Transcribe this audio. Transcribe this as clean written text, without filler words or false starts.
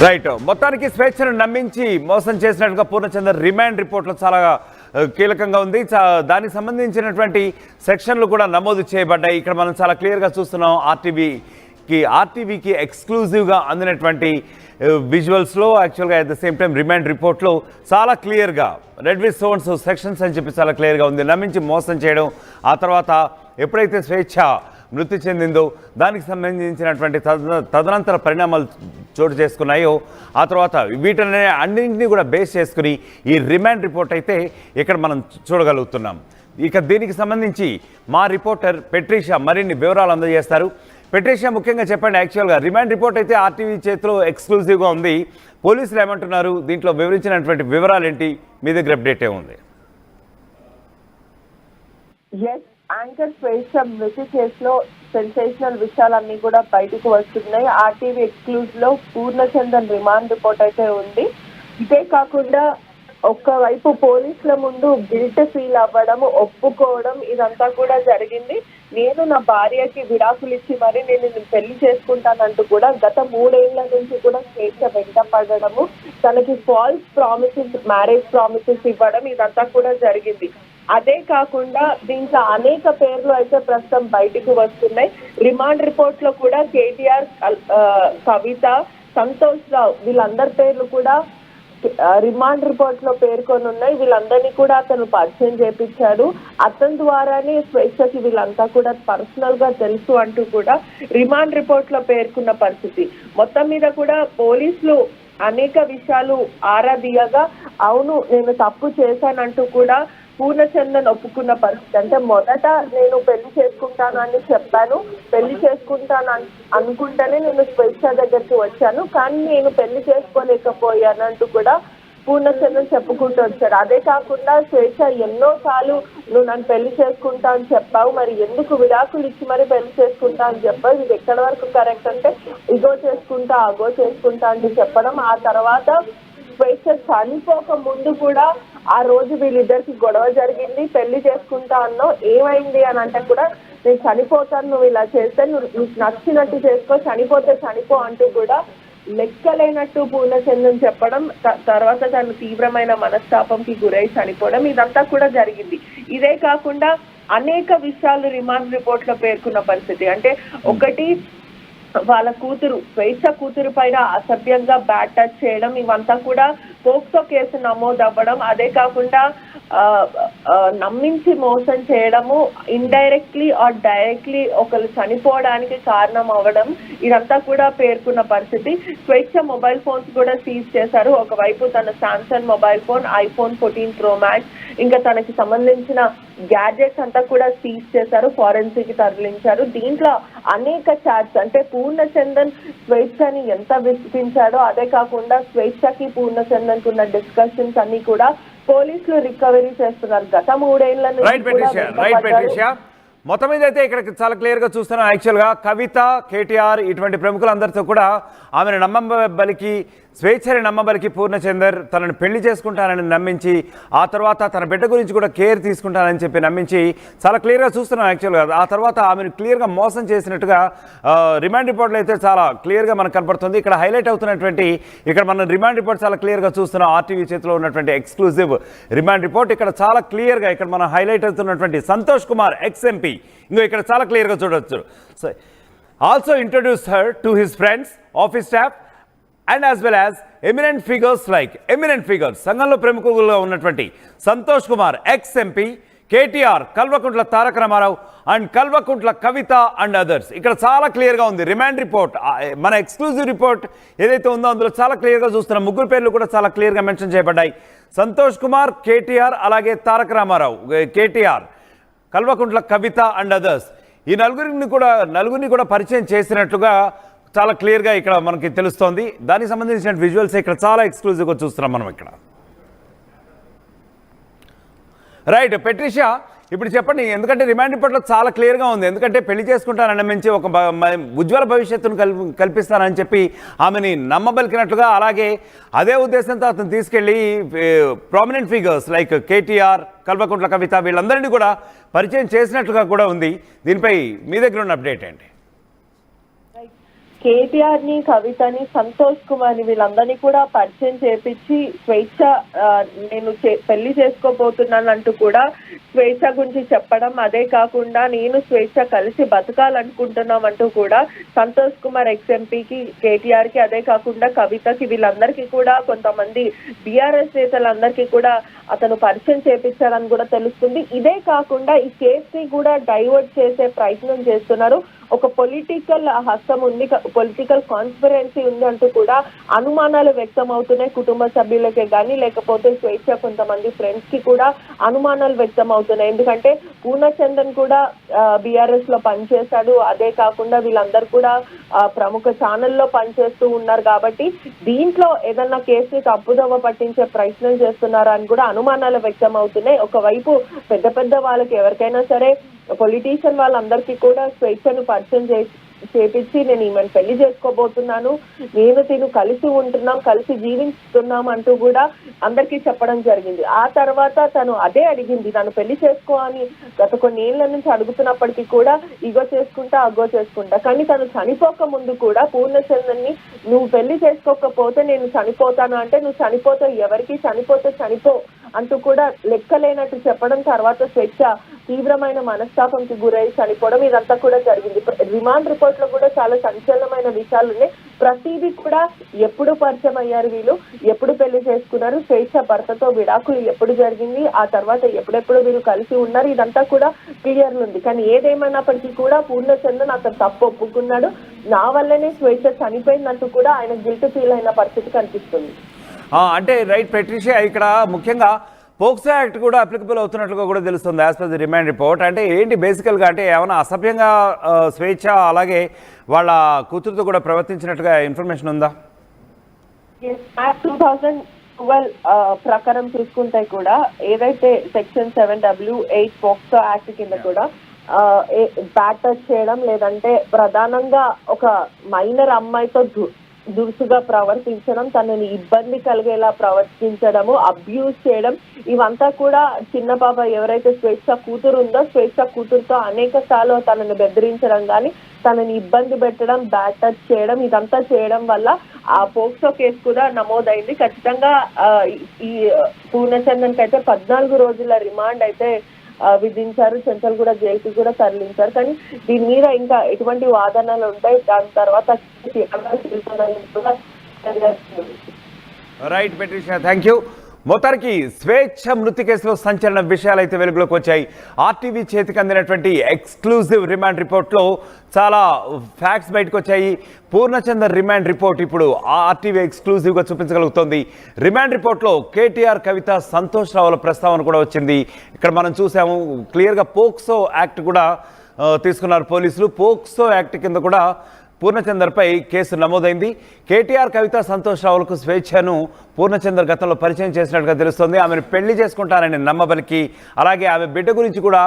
Right మొత్తానికి స్వేచ్ఛను నమ్మించి మోసం చేసినట్టుగా పూర్ణచందర్ రిమాండ్ రిపోర్ట్లో చాలా కీలకంగా ఉంది. దానికి సంబంధించినటువంటి సెక్షన్లు కూడా నమోదు చేయబడ్డాయి. ఇక్కడ మనం చాలా క్లియర్గా చూస్తున్నాం. ఆర్టీవీకి ఎక్స్క్లూజివ్గా అందినటువంటి విజువల్స్లో యాక్చువల్గా at the same time remand రిపోర్ట్లో చాలా క్లియర్గా రెడ్ విత్ సోన్స్ సెక్షన్స్ అని చెప్పి చాలా క్లియర్గా ఉంది. నమ్మించి మోసం చేయడం, ఆ తర్వాత ఎప్పుడైతే స్వేచ్ఛ మృతి చెందిందో దానికి సంబంధించినటువంటి తదనంతర పరిణామాలు చోటు చేసుకున్నాయో ఆ తర్వాత వీటిని అన్నింటినీ కూడా బేస్ చేసుకుని ఈ రిమాండ్ రిపోర్ట్ అయితే ఇక్కడ మనం చూడగలుగుతున్నాం. ఇక దీనికి సంబంధించి మా రిపోర్టర్ పెట్రీషా మరిన్ని వివరాలు అందజేస్తారు. పెట్రీషా, ముఖ్యంగా చెప్పండి, యాక్చువల్గా రిమాండ్ రిపోర్ట్ అయితే ఆర్టీవీ చేతిలో ఎక్స్క్లూజివ్గా ఉంది. పోలీసులు ఏమంటున్నారు, దీంట్లో వివరించినటువంటి వివరాలు ఏంటి, మీ దగ్గర అప్డేట్ ఏముంది? యాంకర్ స్వేచ్ఛ మృతి కేసులో సెన్సేషనల్ విషయాలన్నీ కూడా బయటకు వస్తున్నాయి. ఆర్టీవీ ఎక్స్క్లూజివ్ లో పూర్ణచందన్ రిమాండ్ రిపోర్ట్ అయితే ఉంది. ఇదే కాకుండా ఒక్కవైపు పోలీసుల ముందు గిల్ట్ ఫీల్ అవ్వడం, ఒప్పుకోవడం ఇదంతా కూడా జరిగింది. నేను నా భార్యకి విడాకులు ఇచ్చి మరి నేను పెళ్లి చేసుకుంటానంటూ కూడా గత 3 ఏళ్ల నుంచి కూడా స్వేచ్ఛ వెంటపడము, తనకి ఫాల్స్ ప్రామిసెస్, మ్యారేజ్ ప్రామిసెస్ ఇవ్వడం ఇదంతా కూడా జరిగింది. అదే కాకుండా దీంట్లో అనేక పేర్లు అయితే ప్రస్తుతం బయటకు వస్తున్నాయి. రిమాండ్ రిపోర్ట్ లో కూడా కేటీఆర్, కవిత, సంతోష్ రావు వీళ్ళందరి పేర్లు కూడా రిమాండ్ రిపోర్ట్ లో పేర్కొని ఉన్నాయి. వీళ్ళందరినీ కూడా అతను పరిచయం చేపించాడు. అతని ద్వారానే స్వేచ్ఛకి వీళ్ళంతా కూడా పర్సనల్ గా తెలుసు అంటూ కూడా రిమాండ్ రిపోర్ట్ లో పేర్కొన్న పరిస్థితి. మొత్తం మీద కూడా పోలీసులు అనేక విషయాలు ఆరా తీయగా అవును నేను తప్పు చేశానంటూ కూడా పూర్ణచందన్ ఒప్పుకున్న పరిస్థితి. అంటే మొదట నేను పెళ్లి చేసుకుంటాను అని చెప్పాను, పెళ్లి చేసుకుంటాను అనుకుంటేనే నేను స్వేచ్ఛ దగ్గరికి వచ్చాను, కానీ నేను పెళ్లి చేసుకోలేకపోయాను అంటూ కూడా పూర్ణచందన్ చెప్పుకుంటూ వచ్చాడు. అదే కాకుండా స్వేచ్ఛ ఎన్నోసార్లు నువ్వు నన్ను పెళ్లి చేసుకుంటా అని చెప్పావు, మరి ఎందుకు విడాకులు ఇచ్చి మరి పెళ్లి చేసుకుంటా అని చెప్పావు, ఇది ఎక్కడి వరకు కరెక్ట్ అంటే ఇగో చేసుకుంటా అగో చేసుకుంటా అని చెప్పడం. ఆ తర్వాత స్వేచ్ఛ చనిపోక ముందు కూడా ఆ రోజు వీళ్ళిద్దరికి గొడవ జరిగింది, పెళ్లి చేసుకుంటా అన్నావు, ఏమైంది అని అంటే కూడా నేను చనిపోతాను, నువ్వు ఇలా చేస్తే నువ్వు నచ్చినట్టు చేసుకో, చనిపోతే చనిపో అంటూ కూడా లెక్కలేనట్టు పూర్ణచందన్ చెప్పడం, తర్వాత తను తీవ్రమైన మనస్తాపంకి గురై చనిపోవడం ఇదంతా కూడా జరిగింది. ఇదే కాకుండా అనేక విషయాలు రిమాండ్ రిపోర్ట్ లో పేర్కొన్న పరిస్థితి. అంటే ఒకటి, వాళ్ళ కూతురు స్వేచ్ఛ కూతురు పైన అసభ్యంగా బ్యాడ్ టచ్ చేయడం, ఇవంతా కూడా పోక్సో కేసు నమోదు అవ్వడం. అదే కాకుండా నమ్మించి మోసం చేయడము, ఇండైరెక్ట్లీ ఆర్ డైరెక్ట్లీ ఒకరు చనిపోవడానికి కారణం అవ్వడం ఇదంతా కూడా పేర్కొన్న పరిస్థితి. స్వేచ్ఛ మొబైల్ ఫోన్స్ కూడా సీజ్ చేశారు. ఒకవైపు తన Samsung mobile phone, iPhone 14 Pro Max, ఇంకా తనకి సంబంధించిన గ్యాడ్జెట్స్ అంతా కూడా సీజ్ చేశారు, ఫారెన్సిక్ కి తరలించారు. దీంట్లో అనేక చాట్స్, అంటే పూర్ణచందన్ స్వేచ్ఛని ఎంత విసిపించాడో, అదే కాకుండా స్వేచ్ఛకి పూర్ణచందన్ ఉన్న డిస్కషన్స్ అన్ని కూడా పోలీసులు రికవరీ చేస్తున్నారు. గత 3 ఏళ్ల నుంచి మొత్తం మీద అయితే ఇక్కడ చాలా క్లియర్గా చూస్తున్నాం. యాక్చువల్గా కవిత, కేటీఆర్ ఇటువంటి ప్రముఖులందరితో కూడా ఆమెను నమ్మబలికి, స్వేచ్ఛని నమ్మబలికి పూర్ణచందర్ తనను పెళ్లి చేసుకుంటానని నమ్మించి, ఆ తర్వాత తన బిడ్డ గురించి కూడా కేర్ తీసుకుంటానని చెప్పి నమ్మించి చాలా క్లియర్గా చూస్తున్నాం. యాక్చువల్గా ఆ తర్వాత ఆమెను క్లియర్గా మోసం చేసినట్టుగా రిమాండ్ రిపోర్ట్లో అయితే చాలా క్లియర్గా మనకు కనపడుతుంది. ఇక్కడ హైలైట్ అవుతున్నటువంటి, ఇక్కడ మనం రిమాండ్ రిపోర్ట్ చాలా క్లియర్గా చూస్తున్నాం. ఆర్టీవీ చేతిలో ఉన్నటువంటి ఎక్స్క్లూజివ్ రిమాండ్ రిపోర్ట్ ఇక్కడ చాలా క్లియర్గా ఇక్కడ మనం హైలైట్ అవుతున్నటువంటి సంతోష్ కుమార్ ఎక్స్ఎంపీ ఇంకో ఇక్కడ చాలా క్లియర్గా చూడవచ్చు. Also introduce her to his friends, office staff and as well as eminent figures సంఘంలో ప్రముఖులుగా ఉన్నటువంటి Santosh Kumar ex MP, KTR, Kalvakuntla Taraka Rama Rao and Kalvakuntla Kavitha and others. ఇక్కడ చాలా క్లియర్గా ఉంది రిమాండ్ రిపోర్ట్. మన ఎక్స్క్లూజివ్ రిపోర్ట్ ఏదైతే ఉందో అందులో చాలా క్లియర్గా చూస్తున్నాం. ముగ్గురు పేర్లు కూడా చాలా క్లియర్గా మెన్షన్ చేయబడ్డాయి. సంతోష్ కుమార్, కేటీఆర్, అలాగే తారక రామారావు, కేటీఆర్, కల్వకుంట్ల కవిత అండ్ అదర్స్. ఈ నలుగురిని కూడా పరిచయం చేసినట్లుగా చాలా క్లియర్గా ఇక్కడ మనకి తెలుస్తోంది. దానికి సంబంధించిన విజువల్స్ ఇక్కడ చాలా ఎక్స్క్లూజివ్గా చూస్తున్నాం మనం ఇక్కడ. రైట్ పెట్రీషా, ఇప్పుడు చెప్పండి, ఎందుకంటే రిమాండ్ రిపోర్ట్లో చాలా క్లియర్గా ఉంది. ఎందుకంటే పెళ్లి చేసుకుంటానని మించి ఒక ఉజ్వల భవిష్యత్తును కల్పిస్తానని చెప్పి ఆమెని నమ్మబలికినట్లుగా, అలాగే అదే ఉద్దేశంతో అతను తీసుకెళ్ళి prominent figures like KTR, Kalvakuntla Kavitha వీళ్ళందరినీ కూడా పరిచయం చేసినట్లుగా కూడా ఉంది. దీనిపై మీ దగ్గర ఉన్న అప్డేట్ ఏంటి? కేటీఆర్ ని, కవితని, సంతోష్ కుమార్ ని వీళ్ళందరినీ కూడా పరిచయం చేపించి స్వేచ్ఛ నేను పెళ్లి చేసుకోబోతున్నాను అంటూ కూడా స్వేచ్ఛ గురించి చెప్పడం, అదే కాకుండా నేను స్వేచ్ఛ కలిసి బతకాలనుకుంటున్నాం అంటూ కూడా సంతోష్ కుమార్ ఎక్స్ఎంపీకి, కేటీఆర్ కి, అదే కాకుండా కవితకి వీళ్ళందరికీ కూడా కొంతమంది బీఆర్ఎస్ నేతలందరికీ కూడా అతను పరిచయం చేపించాడని కూడా తెలుస్తుంది. ఇదే కాకుండా ఈ కేసు ని కూడా డైవర్ట్ చేసే ప్రయత్నం చేస్తున్నారు. ఒక పొలిటికల్ హస్తం ఉంది, పొలిటికల్ కాన్స్పిరెన్సీ ఉంది అంటూ కూడా అనుమానాలు వ్యక్తం అవుతున్నాయి. కుటుంబ సభ్యులకే కానీ లేకపోతే స్వేచ్ఛ కొంతమంది ఫ్రెండ్స్ కి కూడా అనుమానాలు వ్యక్తం అవుతున్నాయి. ఎందుకంటే పూర్ణచందన్ కూడా బీఆర్ఎస్ లో పనిచేశాడు, అదే కాకుండా వీళ్ళందరూ కూడా ప్రముఖ ఛానల్లో పనిచేస్తూ ఉన్నారు. కాబట్టి దీంట్లో ఏదన్నా కేసుని తప్పుదోవ పట్టించే ప్రయత్నం చేస్తున్నారా అని కూడా అనుమానాలు వ్యక్తం అవుతున్నాయి. ఒకవైపు పెద్ద పెద్ద వాళ్ళకి ఎవరికైనా సరే పొలిటీషియన్ వాళ్ళందరికీ కూడా స్వేచ్ఛను పరిచయం చేపించి నేను ఈమెను పెళ్లి చేసుకోబోతున్నాను, నేను తిను కలిసి ఉంటున్నాం, కలిసి జీవిస్తున్నాం అంటూ కూడా అందరికీ చెప్పడం జరిగింది. ఆ తర్వాత తను అదే అడిగింది, నన్ను పెళ్లి చేసుకో అని గత కొన్ని ఏళ్ల నుంచి అడుగుతున్నప్పటికీ కూడా ఇగో చేసుకుంటా అగో చేసుకుంటా. కానీ తను చనిపోక ముందు కూడా పూర్ణచందన్ని నువ్వు పెళ్లి చేసుకోకపోతే నేను చనిపోతాను అంటే, నువ్వు చనిపోతే ఎవరికి, చనిపోతే చనిపో అంటూ కూడా లెక్కలేనట్టు చెప్పడం, తర్వాత స్వేచ్ఛ తీవ్రమైన మనస్తాపంకి గురై చనిపోవడం, ఇదంతా కూడా జరిగింది. రిమాండ్ రిపోర్ట్ లో కూడా చాలా సంచలనమైన విషయాలు ఉన్నాయి. ప్రతిదీ కూడా ఎప్పుడు పరిచయం అయ్యారు వీళ్ళు, ఎప్పుడు పెళ్లి చేసుకున్నారు, స్వేచ్ఛ భర్తతో విడాకులు ఎప్పుడు జరిగింది, ఆ తర్వాత ఎప్పుడెప్పుడు వీళ్ళు కలిసి ఉన్నారు, ఇదంతా కూడా క్లియర్ ఉంది. కానీ ఏదేమైనప్పటికీ కూడా పూర్ణచందన్ అతను తప్పు ఒప్పుకున్నాడు. నా వల్లనే స్వేచ్ఛ చనిపోయిందంటూ కూడా ఆయన గిల్ట్ ఫీల్ అయిన పరిస్థితి కనిపిస్తుంది. అంటే రైట్ పెట్రిషియా, ఇక్కడ ముఖ్యంగా పోక్సో యాక్ట్ కూడా అప్లికబుల్ అవుతున్నట్లుగా కూడా తెలుస్తుంది as per the remand report. అంటే ఏంటి బేసికల్గా అంటే ఏమైనా అసభ్యంగా స్వేచ్ఛ అలాగే వాళ్ళ కూతురుతో కూడా ప్రవర్తించినట్టుగా ఇన్ఫర్మేషన్ ఉందా? 2012 ప్రకారం చూసుకుంటే కూడా ఏదైతే సెక్షన్ 7W8 పోక్సో యాక్ట్ కింద కూడా బ్యాట్ టచ్ చేయడం, లేదంటే ప్రధానంగా ఒక మైనర్ అమ్మాయితో దురుసుగా ప్రవర్తించడం, తనని ఇబ్బంది కలిగేలా ప్రవర్తించడము, అబ్యూజ్ చేయడం, ఇవంతా కూడా చిన్న పాప ఎవరైతే స్వేచ్ఛ కూతురు ఉందో స్వేచ్ఛ కూతురుతో అనేక సార్లు తనని బెదిరించడం కానీ, తనని ఇబ్బంది పెట్టడం, బ్యాట్ టచ్ చేయడం, ఇదంతా చేయడం వల్ల ఆ పోక్సో కేసు కూడా నమోదైంది. ఖచ్చితంగా ఈ పూర్ణచందన్ కి అయితే 14 రోజుల రిమాండ్ అయితే విధించారు. చెంచల్గూడ జైలుకి కూడా తరలించారు. కానీ దీని మీద ఇంకా ఎటువంటి వాదనలు ఉంటాయి, దాని తర్వాత రైట్ పెట్రిషియా, థ్యాంక్ యూ. మొత్తానికి స్వేచ్ఛ మృతి కేసులో సంచలన విషయాలు అయితే వెలుగులోకి వచ్చాయి. ఆర్టీవీ చేతికి అందినటువంటి ఎక్స్క్లూజివ్ రిమాండ్ రిపోర్ట్లో చాలా ఫ్యాక్ట్స్ బయటకు వచ్చాయి. పూర్ణచందర్ రిమాండ్ రిపోర్ట్ ఇప్పుడు ఆర్టీవీ ఎక్స్క్లూజివ్గా చూపించగలుగుతోంది. రిమాండ్ రిపోర్ట్లో కేటీఆర్, కవిత, సంతోష్ రావుల ప్రస్తావన కూడా వచ్చింది. ఇక్కడ మనం చూసాము క్లియర్గా పోక్సో యాక్ట్ కూడా తీసుకున్నారు పోలీసులు. పోక్సో యాక్ట్ కింద కూడా పూర్ణచందర్పై కేసు నమోదైంది. కేటీఆర్, కవిత, సంతోష్ రావులకు స్వేచ్ఛను పూర్ణచందర్ గతంలో పరిచయం చేసినట్టుగా తెలుస్తోంది. ఆమెను పెళ్లి చేసుకుంటానని నమ్మబలికి, అలాగే ఆమె బిడ్డ గురించి కూడా